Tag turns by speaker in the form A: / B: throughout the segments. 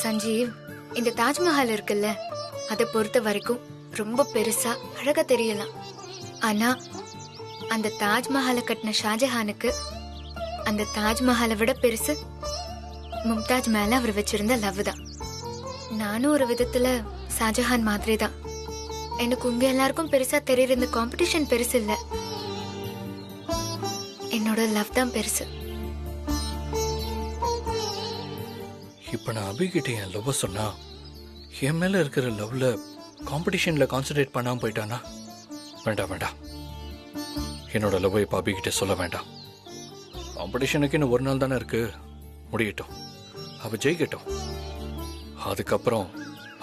A: சஞ்சீவ், இந்த தாஜ்மஹால் இருக்குல்ல, அதை பொறுத்த வரைக்கும் ரொம்ப பெருசா அழகா தெரியலாம். ஆனா அந்த தாஜ்மஹாலை கட்டின ஷாஜஹானுக்கு அந்த தாஜ்மஹாலை விட பெருசு மும்தாஜ் மேல அவர் வச்சிருந்த லவ் தான். நானும் ஒரு விதத்துல ஷாஜஹான் மாதிரி தான். எனக்கு உங்க எல்லாருக்கும் பெருசா தெரியுற இந்த காம்படிஷன் பெருசு இல்ல, என்னோட லவ் தான் பெருசு.
B: இப்ப நான் அபிகிட்ட என் லவ் சொன்னா என் மேல இருக்கிற லவ்ல காம்படிஷன்ல கான்சென்ட்ரேட் பண்ணாம போயிட்டானா? வேண்டாம் வேண்டாம், என்னோட லவ் இப்ப அபிகிட்ட சொல்ல வேண்டாம். காம்படிஷனுக்கு இன்னும் ஒரு நாள் தானே இருக்கு, முடியட்டும், அவ ஜெயிக்கட்டும். அதுக்கப்புறம்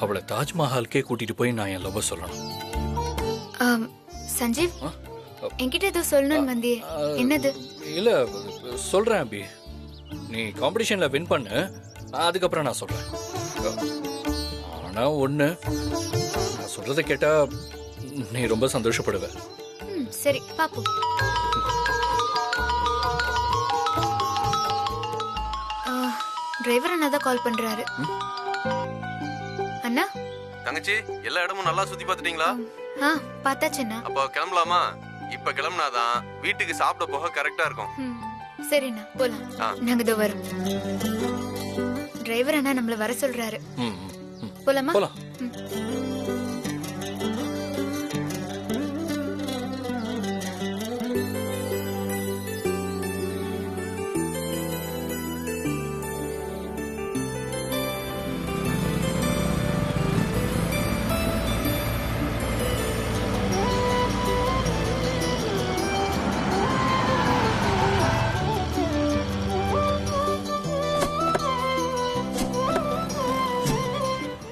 B: அவளை தாஜ்மஹாலுக்கே கூட்டிட்டு போய் நான் என் லவ் சொல்லணும்.
A: சஞ்சீவ், என்கிட்ட ஏதோ சொல்லணும்னு வந்தியே, என்னது?
B: இல்ல சொல்றேன் அபி, நீ காம்படிஷன்ல வின் பண்ணு, அதுக்கப்புறம் நான் சொல்றேன். ஆனா ஒண்ணு, நான் சொல்றதை கேட்டா நீ ரொம்ப சந்தோஷப்படுவ.
A: சரி பாப்போம். டிரைவர் அண்ணா தான் கால் பண்றாரு. அண்ணா.
C: தங்கச்சி, எல்லா இடமும் நல்லா சுத்தி பாத்துட்டீங்களா?
A: பார்த்தாச்சுண்ணா.
C: அப்போ கிளம்பலாமா? இப்ப கிளம்புனாதான் வீட்டுக்கு சாப்பிட போக கரெக்டா இருக்கும்.
A: சரிண்ணா, போலாம். நாங்க இதோ வரோம். டிரைவர் அண்ணா நம்மள வர சொல்றாரு. போலாமா?
B: போலாம்.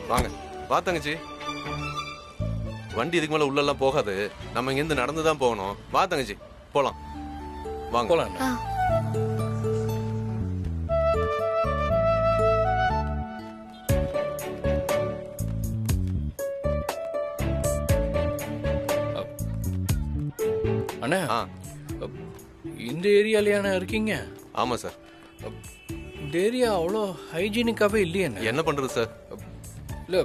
C: வாங்க, வா தங்கச்சி. வண்டி இதுக்கு மேல உள்ள எல்லாம் போகாது, நம்ம இங்க இருந்து நடந்துதான் போகணும். வா தங்கச்சி, போலாம். வாங்க
B: போலாம். அண்ணா, இந்த ஏரியாலயான இருக்கீங்க?
C: ஆமா சார்.
B: இந்த ஏரியா அவ்வளோ ஹைஜீனிக்காவே இல்லையே.
C: என்ன பண்றது சார்?
B: இல்ல,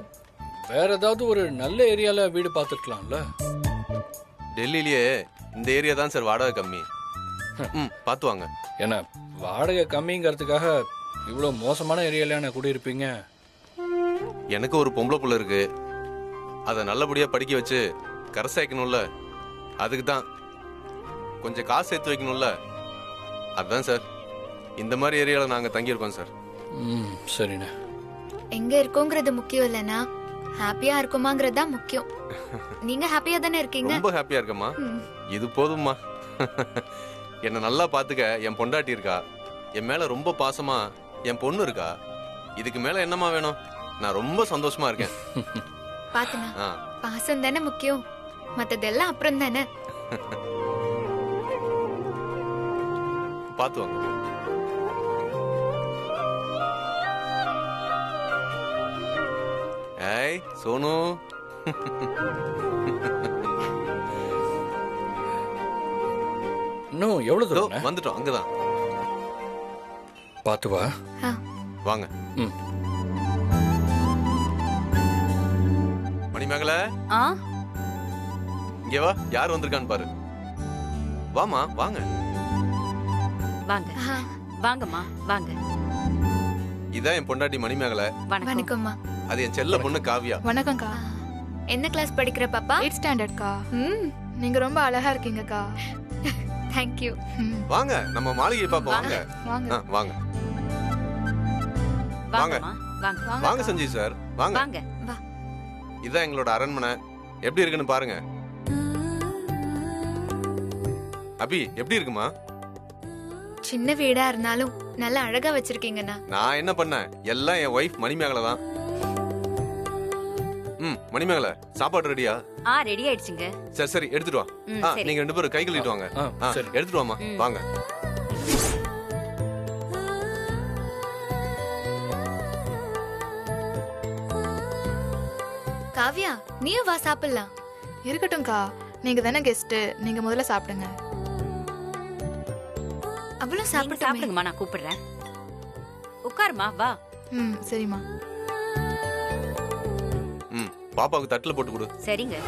B: வேற ஏதாவது ஒரு நல்ல ஏரியால வீடு பார்த்துருக்கலாம்ல.
C: டெல்லியிலேயே இந்த ஏரியா தான் சார் வாடகை கம்மி. பார்த்து வாங்க.
B: ஏன்னா வாடகை கம்மிங்கிறதுக்காக இவ்வளோ மோசமான ஏரியால குடியிருப்பீங்க?
C: எனக்கு ஒரு பொம்பளை புள்ள இருக்கு, அதை நல்லபடியா படிக்க வச்சு கரை சேர்க்கணும்ல, அதுக்கு தான். கொஞ்சம் காசு சேர்த்து வைக்கணும்ல, அதுதான் சார் இந்த மாதிரி ஏரியாவில் நாங்கள் தங்கியிருக்கோம் சார்.
B: சரிண்ணே.
A: எங்க இருக்கோங்கிறது முக்கியம் இல்லைன்னா ஹாப்பியா இருக்குமாங்கிறது தான் முக்கியம். நீங்க ஹாப்பியா தானே இருக்கீங்க?
C: ரொம்ப ஹாப்பியா இருக்கம்மா, இது போதும்மா. என்னை நல்லா பாத்துக்க என் பொண்டாட்டி இருக்கா, என் மேல ரொம்ப பாசமா என் பொண்ணு இருக்கா. இதுக்கு மேல என்னமா வேணும்? நான் ரொம்ப சந்தோஷமா இருக்கேன்.
A: பாத்துனா பாசம் தானே முக்கியம், மத்ததெல்லாம் அப்புறம் தானே.
C: பாத்து வாங்க. ஏய் சோனு,
B: இன்னும் எவ்வளவு தூரம்?
C: வந்துட்டோம், அங்கதான்.
B: பாத்து வா.
C: வாங்க. மணிமேகலை, இங்க வா, யார் வந்திருக்கான்னு பாரு. வாமா, வாங்க
D: வாங்க. வாங்கம்மா, வாங்க.
C: இதான் என் பொண்டாட்டி மணிமேகலை.
A: வணக்கம்மா.
C: அது என் செல்ல பொண்ணு காவியா.
E: வணக்கம்க்கா.
A: என்ன கிளாஸ் படிக்கிற பாப்பா?
E: 8th ஸ்டாண்டர்ட்க்கா. நீங்க ரொம்ப அழகா இருக்கீங்கக்கா.
A: Thank you.
C: வாங்க, நம்ம மாளிகை பாப்போம். வாங்க
E: வாங்க
C: வாங்க
D: வாங்க.
C: வாங்க சஞ்சய் சார், வாங்க.
D: வாங்க.
C: இதான் எங்களோட அரண்மனை, எப்படி இருக்குன்னு பாருங்க. அபி, எப்படி இருக்குமா?
A: சின்ன வீடா இருந்தாலும் நல்லா அழகா வச்சிருக்கீங்கண்ணா.
C: நான் என்ன பண்ணேன், எல்லாம் என் ஒய்ஃப் மணிமேகலை தான். மணிமேகலை, சாப்பாடு ரெடியா?
D: ரெடி ஆயிடுச்சுங்க.
C: சரி சரி, எடுத்துட்டு வா. நீங்க ரெண்டு பேரும் கை கழுவிட்டு வாங்க. எடுத்துட்டு வாமா, வாங்க.
A: காவியா, நீயும் வா சாப்பிடலாம்.
E: இருக்கட்டும்க்கா, நீங்க தானே கெஸ்ட், நீங்க முதல்ல சாப்பிடுங்க.
A: அவ்வளவு
D: சாப்பிடுங்கம்மா, நான் கூப்பிடுறேன். உட்காருமா, வா.
E: சரிம்மா.
C: பாப்பாவுக்கு தட்டுல போட்டு கொடு.
D: சரிங்க.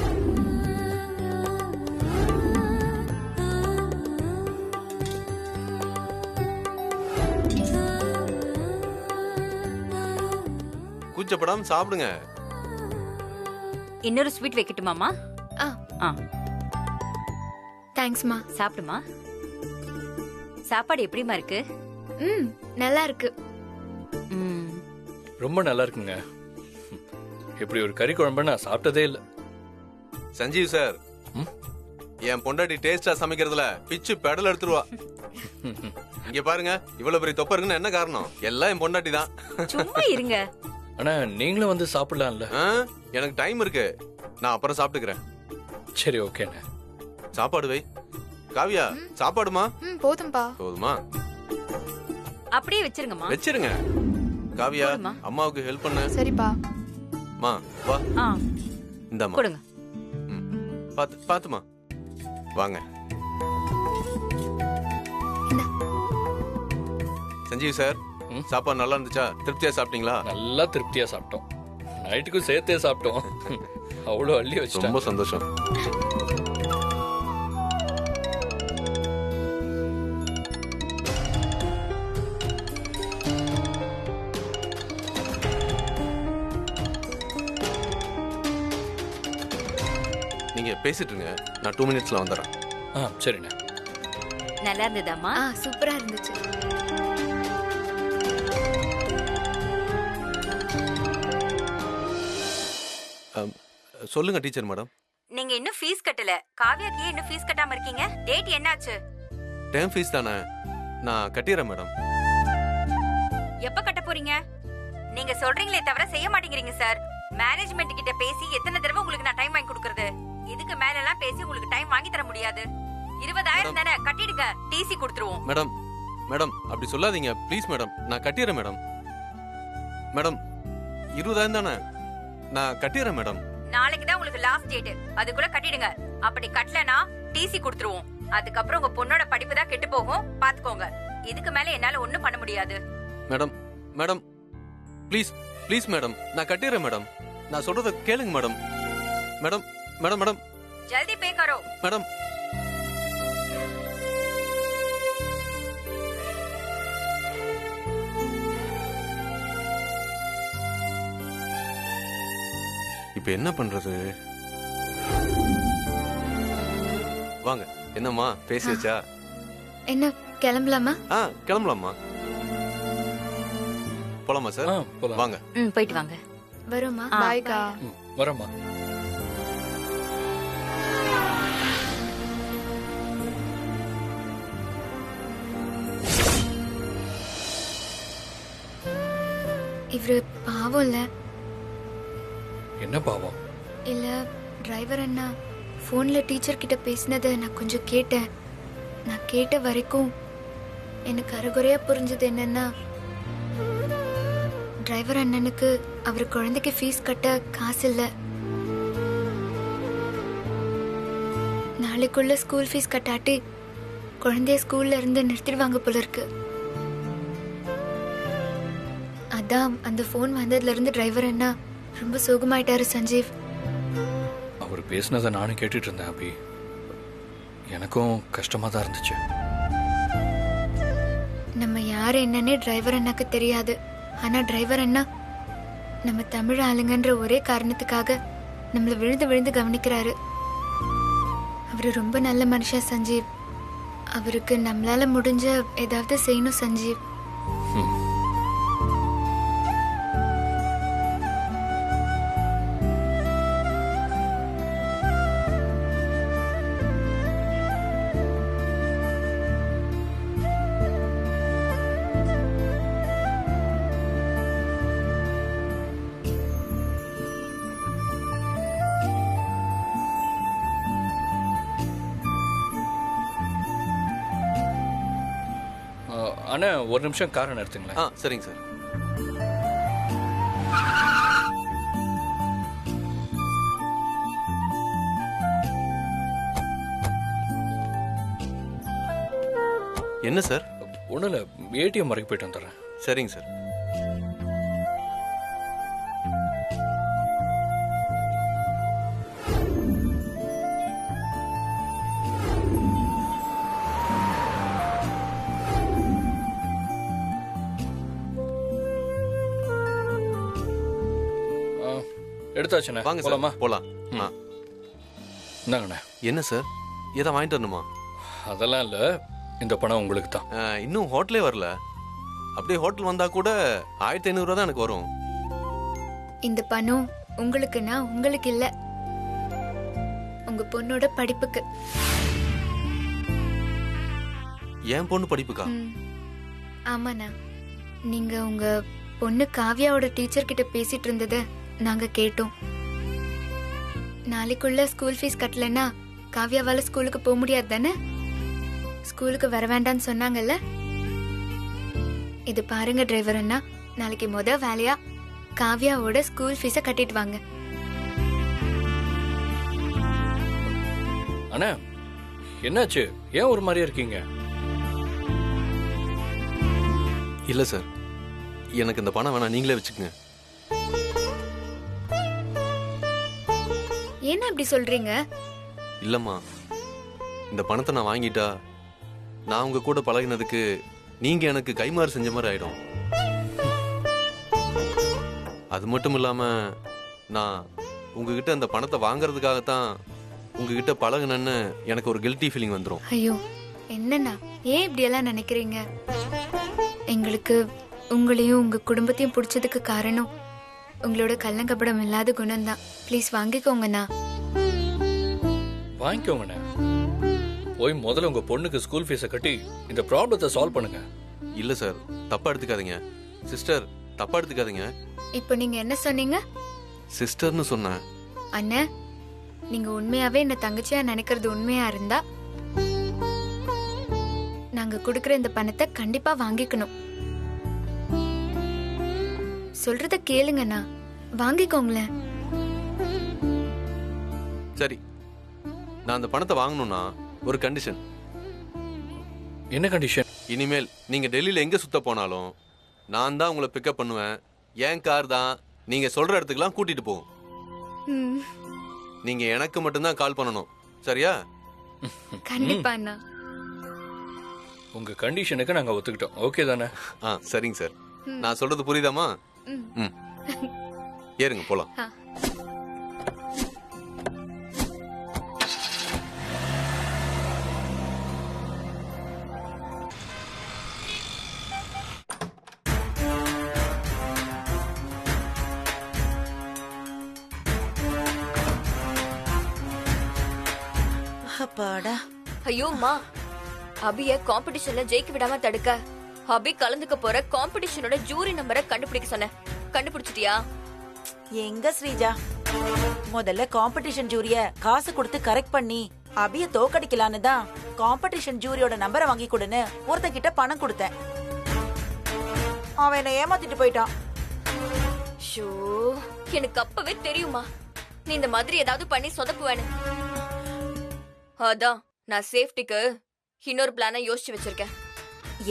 C: கூச்சப்படாம சாப்பிடுங்க.
D: இன்னொரு ஸ்வீட் வைக்கட்டுமாமா?
A: ஆ
D: ஆ,
A: தேங்க்ஸ்மா.
D: சாப்பிடுமா. சாப்பாடு எப்படிமா இருக்கு?
A: ம் நல்லா இருக்கு.
D: ம்,
B: ரொம்ப நல்லா இருக்குங்க. இப்படி ஒரு கறி குழம்பு நான் சாப்பிட்டதே இல்லை.
C: சஞ்சீவ் சார்,
B: ம்?
C: என் பொண்டாட்டி டேஸ்டா சமைக்கிறதுல பிச்சு பெடல் எடுத்துருவா. இங்க பாருங்க, இவ்வளவு பெரிய தொப்பை இருக்குன்னு என்ன காரணம்? எல்லாம் என் பொண்டாட்டி தான்.
D: சும்மா இருங்க.
B: ஆனா நீங்களும் வந்து சாப்பிடலாம்ல?
C: எனக்கு டைம் இருக்கு, நான் அப்புறம் சாப்பிட்டுக்கிறேன்.
B: சரி, ஓகேண்ணே.
C: சாப்பாடு வை. காவியா, சாப்பாடுமா?
E: ம் போதும்பா.
C: போதுமா?
D: அப்படியே வச்சிருங்கம்மா.
C: வச்சிருங்க. காவியா,
D: போதுமா?
C: அம்மாவுக்கு ஹெல்ப் பண்ண.
E: சரிப்பா.
C: மா வா.
D: ஆ,
C: இந்தாம்மா.
D: கொடுங்க.
C: பாத்துமா வாங்க. சஞ்சீவ் சார்,
B: ம்?
C: சாப்பாடு நல்லா இருந்துச்சா? திருப்தியா சாப்பிட்டீங்களா?
B: நல்லா திருப்தியா சாப்பிட்டோம். நைட்டுக்கும் சேர்த்தே சாப்பிட்டோம். அவ்வளோ அள்ளி வச்சிட்டோம்.
C: ரொம்ப சந்தோஷம். நீங்க பேசிட்டு இருங்க, நான் 2 மினிட்ஸ்ல வந்துடுறேன்.
B: சரிண்ணே.
D: நல்லா இருந்ததாம்மா?
A: ஆ சூப்பரா இருந்துச்சு.
C: சொல்லுங்க டீச்சர் மேடம்.
D: நீங்க இன்னும் ஃபீஸ் கட்டல. காவியாக்கு ஏன் இன்னும் ஃபீஸ் கட்டாம இருக்கீங்க? டேட் என்னாச்சு?
C: டேர்ம் ஃபீஸ் தானே, நான் கட்டிடுறேன் மேடம்.
D: எப்ப கட்ட போறீங்க? நீங்க சொல்றீங்களே தவிர செய்ய மாட்டேங்கிறீங்க சார். மேனேஜ்மெண்ட் கிட்ட பேசி எத்தனை தடவை உங்களுக்கு நான் டைம் வாங்கி கொடுக்கறது? இதுக்கு மேல எல்லாம் பேசி உங்களுக்கு டைம் வாங்கி தர முடியாது. 20,000 தானே, கட்டிடுங்க. டிசி கொடுத்துருவோம்.
C: மேடம் மேடம் அப்படி சொல்லாதீங்க ப்ளீஸ் மேடம், நான் கட்டிடுறேன் மேடம். மேடம் 20,000 தானே, நான் கட்டிடுறேன் மேடம்.
D: நாளைக்கு தான் உங்களுக்கு லாஸ்ட் டேட். அதுக்குள்ள கட்டிடுங்க. அப்படி கட்டலனா டிசி கொடுத்துருவோம். அதுக்கப்புறம் உங்க பொண்ணோட படிப்பு தான் கெட்டு போகும். பாத்துக்கோங்க. இதுக்கு மேல என்னால ஒண்ணும் பண்ண முடியாது.
C: Madam madam please please madam, நான் கட்டிடுறேன் மேடம். நான் சொல்றத கேளுங்க மேடம். மேடம் மேடம் மேடம்
D: ஜல்தி பே கரோ.
C: மேடம் இப்ப என்ன பண்றது? வாங்க. என்னம்மா பேசியாச்சா?
A: என்ன கிளம்பலாமா?
C: கிளம்பலாமா? போலாமா சார்?
B: போலாம்.
C: வாங்க.
D: போயிட்டு வாங்க.
A: வரோமா?
E: பாய்க்கா.
B: வரேம்மா.
A: இவரு பாவம் இல்ல?
B: என்ன பாவம்?
A: இல்ல, டிரைவர் அண்ணா போன்ல டீச்சர் கிட்ட பேசினதை நான் கொஞ்சம் கேட்டேன். நான் கேட்ட வரைக்கும் எனக்கு அரைகுறையா புரிஞ்சது என்னன்னா, டிரைவர் அண்ணனுக்கு அவர் குழந்தைக்கு ஃபீஸ் கட்ட காசு இல்ல. நாளைக்குள்ள ஸ்கூல் ஃபீஸ் கட்டாட்டி குழந்தைய ஸ்கூல்ல இருந்து நிறுத்திடுவாங்க போல இருக்கு. அதான் அந்த போன் வந்ததுல இருந்து டிரைவர் அண்ணா ரொம்ப சோகமாயிட்டாரு சஞ்சீவ்.
B: அவர் பேசினதை நானும் கேட்டுட்டு இருந்தேன் அபி. எனக்கும் கஷ்டமா தான் இருந்துச்சு.
A: நம்ம யாரு என்னன்னே டிரைவர் அண்ணாக்கு தெரியாது. ஆனா டிரைவர் அண்ணா நம்ம தமிழ் ஆளுங்கன்ற ஒரே காரணத்துக்காக நம்மள விழுந்து விழுந்து கவனிக்கிறாரு. அவரு ரொம்ப நல்ல மனுஷன் சஞ்சீவ். அவருக்கு நம்மளால முடிஞ்ச ஏதாவது செய்யணும் சஞ்சீவ்.
B: அண்ணா ஒரு நிமிஷம் காரை நிறுத்துங்களேன்.
C: சரிங்க சார். என்ன சார்?
B: ஒன்றும் இல்லை, ஏடிஎம் வரைக்கும் போயிட்டு வந்துடுறேன்.
C: சரிங்க சார்.
B: எடுத்தாச்சுண்ணே.
C: வாங்க சார்
B: போலாமா?
C: போலாம். ஆ
B: இந்தாங்கண்ணே.
C: என்ன சார் எதை வாங்கிட்டு வரணுமா?
B: அதெல்லாம் இல்லை, இந்த பணம் உங்களுக்கு தான்.
C: இன்னும் ஹோட்டலே வரல. அப்படியே ஹோட்டல் வந்தா கூட 1500 ரூபா தான் எனக்கு வரும்.
A: இந்த பணம் உங்களுக்குன்னா உங்களுக்கு இல்ல, உங்க பொண்ணோட படிப்புக்கு.
C: என் பொண்ணு படிப்புக்கா?
A: ம். ஆமாண்ணா, நீங்க உங்க பொண்ணு காவ்யாவோட டீச்சர் கிட்ட பேசிட்டு இருந்தத நாங்க கேட்டோம். நாளைக்குள்ள ஸ்கூல் ஃபீஸ் கட்டலன்னா காவ்யாவால ஸ்கூலுக்கு போக முடியாது தானே? ஸ்கூலுக்கு வர வேண்டாம்னு சொன்னாங்கல்ல. இது பாருங்க டிரைவர் அண்ணா, நாளைக்கு வேலையா காவ்யாவோட ஸ்கூல் ஃபீஸ கட்டிட்டு வாங்க.
B: அண்ணா என்னாச்சு? ஏன் ஒரு மாதிரியா இருக்கீங்க?
C: இல்ல சார், எனக்கு இந்த பணம் வேணாம், நீங்களே வச்சுக்கோங்க.
A: ஏன்னா இப்படி சொல்றீங்க?
C: இல்லம்மா, இந்த பணத்தை நான் வாங்கிட்டா நான் உங்க கூட பழகினதுக்கு நீங்க எனக்கு கைமாறு செஞ்ச மாதிரி ஆயிடும். அது மட்டும் இல்லாம நான் உங்ககிட்ட அந்த பணத்தை வாங்குறதுக்காகத்தான் உங்ககிட்ட பழகுனேன்னு எனக்கு ஒரு கில்ட்டி ஃபீலிங் வந்துடும்.
A: ஐயோ என்னண்ணா, ஏன் இப்படி எல்லாம் நினைக்கிறீங்க? எங்களுக்கு உங்களையும் உங்க குடும்பத்தையும் பிடிச்சதுக்கு காரணம் உங்களோட கள்ளங்கபடம் இல்லாத குணம்தான். ப்ளீஸ் வாங்கிக்கோங்கண்ணா.
B: வாங்கிக்கோங்கண்ணே. போய் முதல்ல உங்க பொண்ணுக்கு ஸ்கூல் ஃபீஸை கட்டி இந்த ப்ராப்ளத்தை சால்வ் பண்ணுங்க.
C: இல்ல சார், தப்பா எடுத்துக்காதீங்க. சிஸ்டர், தப்பா எடுத்துக்காதீங்க.
A: இப்போ நீங்க என்ன சொன்னீங்க?
C: சிஸ்டர்னு சொன்னேன்.
A: அண்ணா, நீங்க உண்மையாவே என்ன தங்கச்சியா நினைக்கிறது உண்மையா இருந்தா நாங்க கொடுக்கற இந்த பணத்தை கண்டிப்பா வாங்கிக்கணும். சொல்றத கேளுங்கண்ணா, வாங்கிக்கோங்களேன்.
C: சரி, நான் அந்த பணத்தை வாங்கணும்னா ஒரு கண்டிஷன்.
B: என்ன கண்டிஷன்?
C: இனிமேல் நீங்க டெல்லியில எங்க சுத்த போனாலும் நான் தான் உங்களை பிக்கப் பண்ணுவேன். என் கார் தான் நீங்க சொல்ற இடத்துக்குலாம் கூட்டிட்டு போகும்.
A: ம்,
C: நீங்க எனக்கு மட்டும்தான் கால் பண்ணணும், சரியா?
A: கண்டிப்பா அண்ணா.
B: உங்க கண்டிஷனுக்கு நாங்க ஒத்துக்கிட்டோம். ஓகே தானே?
C: சரிங்க சார். நான் சொல்றது புரியுதாமா?
A: ம்.
C: ம். ஏறுங்க போலாம்.
A: ஆ.
F: அப்பாடா.
D: ஐயோ அம்மா, அபிய காம்படிஷன்ல ஜெயிக்க விடாம தடுக்க அபி கலந்துக்க போற காம்படிஷனோட ஜூரி நம்பரை கண்டுபிடிக்க சொன்னேன். கண்டுபிடிச்சிட்டியா?
F: எங்க ஸ்ரீஜா, முதல்ல காம்படிஷன் ஜூரிய காசு கொடுத்து கரெக்ட் பண்ணி அபிய தோக்கடிக்கலான்னு தான் காம்படிஷன் ஜூரியோட நம்பரை வாங்கி கொடுன்னு ஒருத்தகிட்ட பணம் கொடுத்தேன். அவன் என்ன ஏமாத்திட்டு போயிட்டான்.
D: ஷோ, எனக்கு அப்பவே தெரியுமா நீ இந்த மாதிரி ஏதாவது பண்ணி சொதப்புவேன்னு. அதான் நான் சேஃப்டிக்கு இன்னொரு பிளான யோசிச்சு வச்சிருக்கேன்.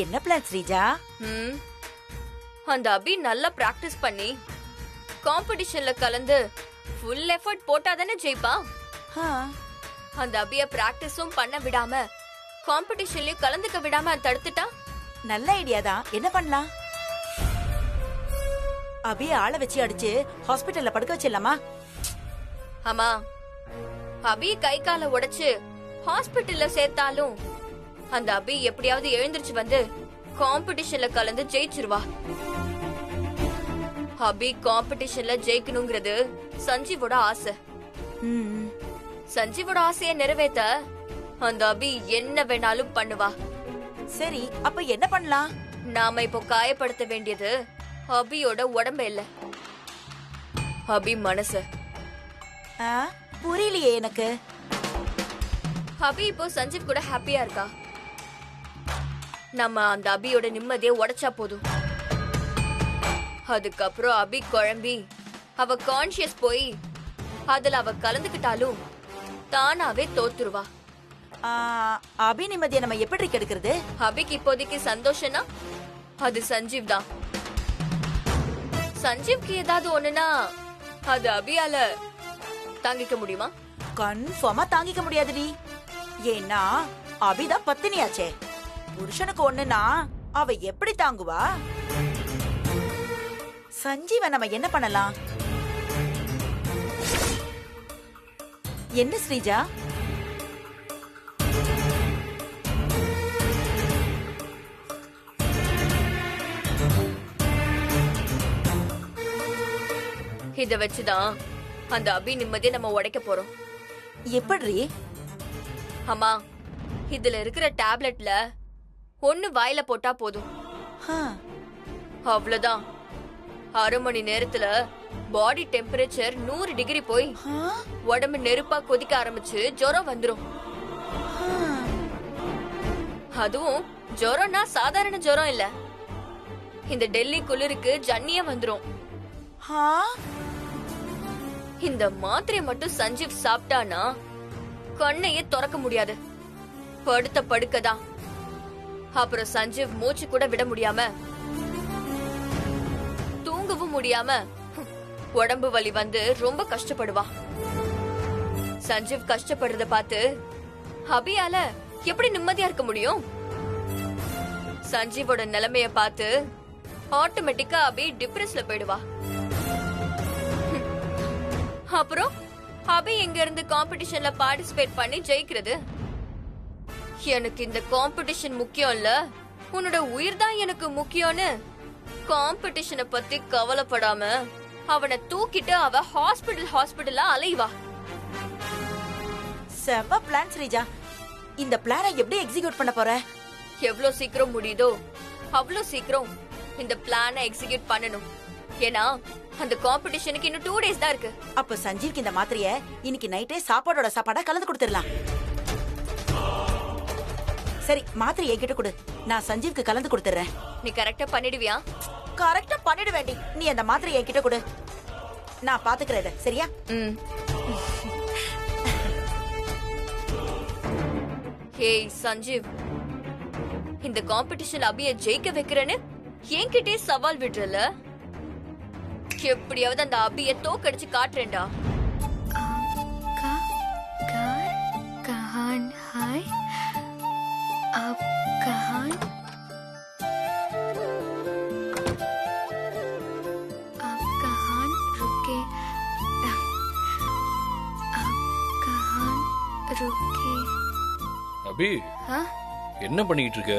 F: என்ன பிளான் ஸ்ரீஜா?
D: ம், அந்த அபி நல்லா பிராக்டிஸ் பண்ணி காம்படிஷன்ல கலந்து ஃபுல் எஃபர்ட் போட்டாதானே ஜெயிப்பா.
F: ஆ,
D: அந்த அபிய பிராக்டிஸும் பண்ண விடாம காம்படிஷன்லயும் கலந்துக்க விடாம தடுத்துட்டா.
F: நல்ல ஐடியா தான். என்ன பண்ணலாம்? அபிய ஆளை வச்சு அடிச்சு ஹாஸ்பிட்டல்ல படுக்க வச்சிடலாமா?
D: ஆமா, அபி கை காலை உடைச்சு ஹாஸ்பிட்டல்ல சேர்த்தாலும் அந்த அபி எப்படியாவது எழுந்திருச்சு வந்து காம்படிஷன்ல கலந்து ஜெயிச்சிருவா. அபி காம்படிஷன்ல ஜெயிக்கணுங்கிறது சஞ்சீவோட ஆசை.
F: ம்,
D: சஞ்சீவோட ஆசையை நிறைவேத்த அந்த அபி என்ன வேணாலும் பண்ணுவா.
F: சரி, அப்ப என்ன பண்ணலாம்?
D: நாம இப்போ காயப்படுத்த வேண்டியது அபியோட உடம்ப இல்ல, அபி மனசு.
F: ஆ, புரியலையே எனக்கு.
D: அபி இப்போ சஞ்சீவ் கூட ஹாப்பியா இருக்கா. நம்ம அந்த அபியோட நிம்மதியை உடைச்சா போதும். அதுக்கப்புறம் அபி குழம்பி அவ கான்ஷியஸ் போய் அதுல அவ கலந்துக்கிட்டாலும் தானாவே தோத்துருவா.
F: ஆ, அபி நிம்மதியை நம்ம எப்படி கெடுக்கிறது?
D: அபிக்கு இப்போதைக்கு சந்தோஷம்னா அது சஞ்சீவ் தான். சஞ்சீவ்க்கு ஏதாவது ஒண்ணுனா அது அபியால தாங்கிக்க முடியுமா?
F: கன்ஃபார்மா தாங்கிக்க முடியாதுடி. ஏன்னா அபிதான் பத்தினியாச்சே. புருஷனுக்கு ஒண்ணுனா அவ எப்படி தாங்குவா? சஞ்சீவ நம்ம என்ன பண்ணலாம்? என்ன ஸ்ரீஜா?
G: இத வச்சுதான் அந்த அபி நிம்மதியை நம்ம உடைக்க போறோம்.
F: எப்படி?
G: அம்மா, இதுல இருக்கிற டேப்லெட்ல ஒண்ணு வாயில போட்டா போதும்.
F: ஆ,
G: அவ்வளவுதான். 1/2 மணி நேரத்துல பாடி டெம்பரேச்சர் 100 டிகிரி போய்
F: ஆ,
G: உடம்பு நெருப்பா கொதிக்க ஆரம்பிச்சு ஜுரம் வந்துரும்.
F: ஆ.
G: அதுவும் ஜுரம்னா சாதாரண ஜுரம் இல்ல, இந்த டெல்லி குளிருக்கு ஜன்னியே வந்துரும்.
F: ஆ,
G: இந்த மாத்திரையை மட்டும் சஞ்சீவ் சாப்பிட்டானா கண்ணையே திறக்க முடியாது, படுத்த படுக்கதான். அப்புறம் சஞ்சீவ் மூச்சு கூட விட முடியாம, தூங்கவும் முடியாம உடம்பு வலி வந்து ரொம்ப கஷ்டப்படுவா. சஞ்சீவ் கஷ்டப்படுறத பார்த்து அபியால எப்படி நிம்மதியா இருக்க முடியும்? சஞ்சீவோட நிலைமைய பார்த்து ஆட்டோமேட்டிக்கா அபி டிப்ரெஸ்ல போயிடுவா. அப்புறம் அபி எங்க இருந்து காம்படிஷன்ல பார்ட்டிசிபேட் பண்ணி ஜெயிக்கிறது? எனக்கு இந்த காம்படிஷன் முக்கியம் இல்ல, உன்னோட உயிர் தான் எனக்கு முக்கியம்னு காம்படிஷனை பத்தி கவலைப்படாம அவனை தூக்கிட்டு அவ ஹாஸ்பிடலா அலைவா.
F: செம பிளான் ஸ்ரீஜா. இந்த பிளானை எப்படி எக்ஸிக்யூட் பண்ண போற?
G: எவ்வளவு சீக்கிரம் முடியுதோ அவ்வளவு சீக்கிரம் இந்த பிளானை எக்ஸிக்யூட் பண்ணணும். ஏன்னா அந்த காம்படிஷனுக்கு இன்னும் 2 days தான் இருக்கு.
F: அப்ப சஞ்சீவ்க்கு இந்த மாத்திரைய இன்னைக்கு நைட்டே சாப்பாடோட சாப்பாடா கலந்து கொடுத்துடலாம். சரி, மாத்திரை என்கிட்ட கொடு, நான் சஞ்சீவ்க்கு கலந்து கொடுத்துறேன்.
G: நீ கரெக்டா பண்ணிடுவியா?
F: கரெக்டா பண்ணிட வேண்டி. நீ அந்த மாத்திரை என்கிட்ட கொடு, நான் பாத்துக்கிறேன். சரியா?
G: ம். ஏய் சஞ்சீவ், இந்த காம்படிஷன் அபிய ஜெயிக்க வைக்கிறேன்னு என்கிட்டே சவால் விடுறல. எப்படியாவது அந்த அபிய தோக்கடிச்சு காட்டுறேன்டா.
A: का कहान है आप कहान आप कहान रुके आप कहान रुके
B: அபி,
A: हाँ
B: என்ன பண்ணிட்டு இருக்க?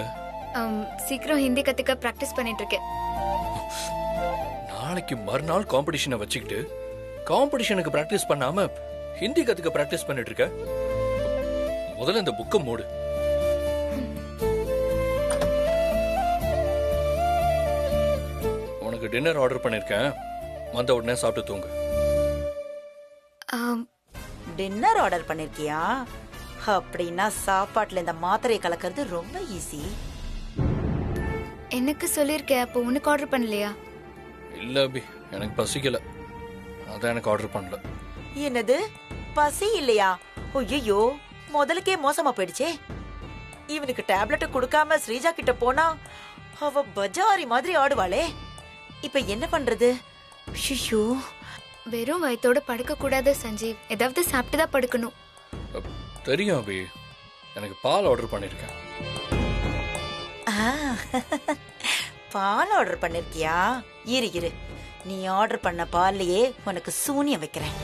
A: சீக்கிரம் ஹிந்தி கத்துக்க பிராக்டிஸ் பண்ணிட்டு இருக்கேன்.
B: நாளைக்கு மறுநாள் காம்படிஷனை வச்சுக்கிட்டு காம்படிஷனுக்கு பிராக்டிஸ் பண்ணாம ஹிந்தி கத்துக்க பிராக்டிஸ் பண்ணிட்டு இருக்க. முதல்ல இந்த புக்கை மூடு. உனக்கு டின்னர் ஆர்டர் பண்ணிருக்கேன், வந்த உடனே சாப்பிட்டு தூங்கு.
F: டின்னர் ஆர்டர் பண்ணிருக்கியா? அப்படின்னா சாப்பாட்டுல இந்த மாத்திரையை கலக்கிறது ரொம்ப ஈஸி.
A: எனக்கு சொல்லிருக்கேன், அப்போ உனக்கு ஆர்டர் பண்ணலையா?
B: இல்ல அபி, எனக்கு பசிக்கல, அதான் எனக்கு ஆர்டர் பண்ணல.
F: என்னது, பசி இல்லையா? ஐயோ, முதலுக்கே மோசமா போயிடுச்சே. இவனுக்கு டேப்லெட் கொடுக்காம ஸ்ரீஜா கிட்ட போனா அவ பஜாரி மாதிரி ஆடுவாளே. இப்ப என்ன பண்றது? ஐயோ,
A: வெறும் வயித்தோட படுக்க கூடாது சஞ்சீவ், ஏதாவது சாப்பிட்டு தான் படுக்கணும்.
B: தெரியும் அபி, எனக்கு பால் ஆர்டர் பண்ணிருக்கேன்.
F: பால் ஆர்டர் பண்ணிருக்கியா? இரு, நீ ஆர்டர் பண்ண பால்லயே உனக்கு சூனியம் வைக்கிறேன்.